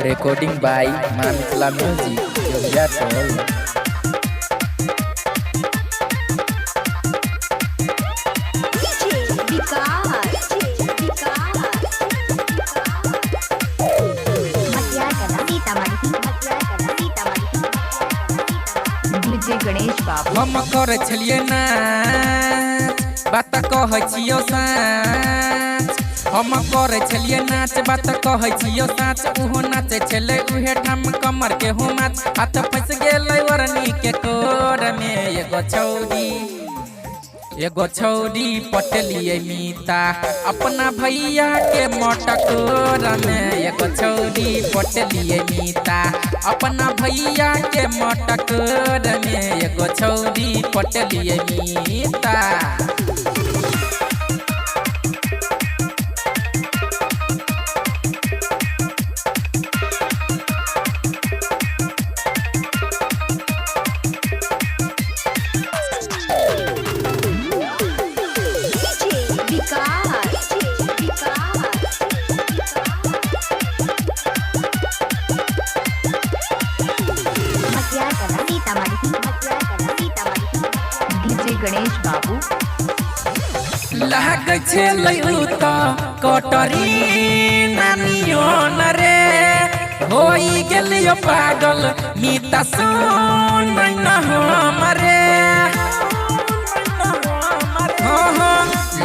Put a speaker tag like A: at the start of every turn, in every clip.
A: Recording by Mamikla Music, Yogyakarta.
B: Ganesh बाबू
A: हम कर छलिए नाच बात कहै छियो साच हम कर छलिए नाच बात कहै छियो साच उहो नाचे छले उहे ठाम कमर के हो माच हाथ फंस गेलै वरनी के कोर में एगो छौरी पटलिए मीता अपना भैया के मटकोर में एगो छौरी पटलिए मीता अपना भैया के मटकोर में एगो छौरी पटलिए मीता।
B: गणेश बाबू
A: लाग छलै त कटरी नानियो न रे होई गेलियो पागल मीता सुन न हमरे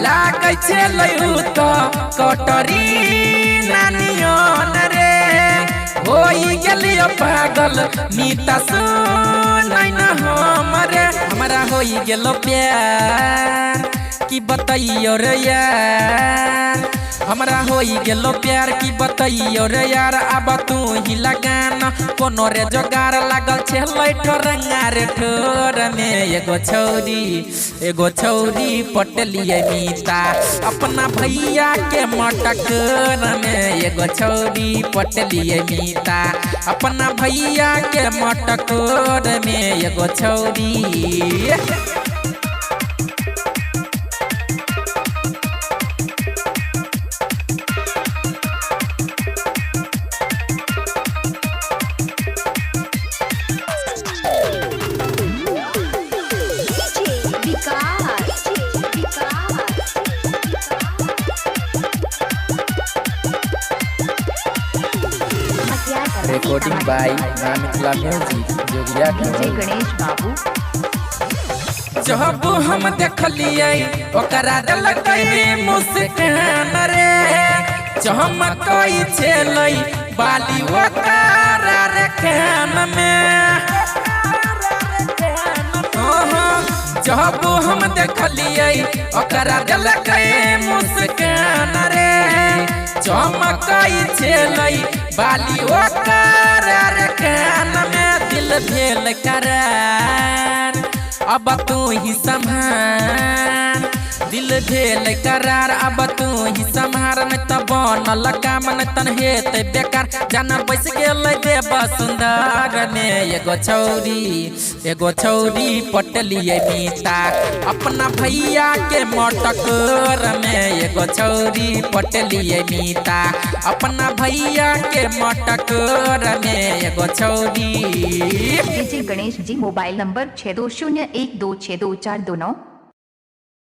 A: लाग छलै त कटरी नानियो न रे होई गेलियो पागल मीता सुन न हमरे हमरा होई गेलो प्यार की बताइयो रे यार हमरा होई गेलो प्यार की बताइयो रे यार अब तू ही लगाना कोनो रे जोगार लागल छलै ठोरंगा रे ठोर में एगो छौरी पटलिए मीता अपना भैया के मटकोर में एगो छौरी पटलिए मीता अपना भैया के मटकोर में एगो छौरी। Recording by Mamikla Music, Yogyakarta.
B: Ganesh बाबू
A: जब हम देखलिए ओकरा दिलकै मुस्कान रे चमकै छलै बाली ओकरा रे कान में जब हम देखलिए ओकरा दिलकै मुस्कान रे चमकै छलै बाली ओकरा रे कान में दिल भेल करार अब तू ही संभाल दिल भेल करार अब तू ही संभाल न त बनल काम न तन हेतै बेकार जाना बैस गेलै देव सुंदर में एगो छौरी पटलिए मीता अपना भैया के मटकोर में एगो छौरी पटलिए मीता अपना भैया के मटकोर में एगो छौरी।
B: Ganesh ji mobile number 6201262429।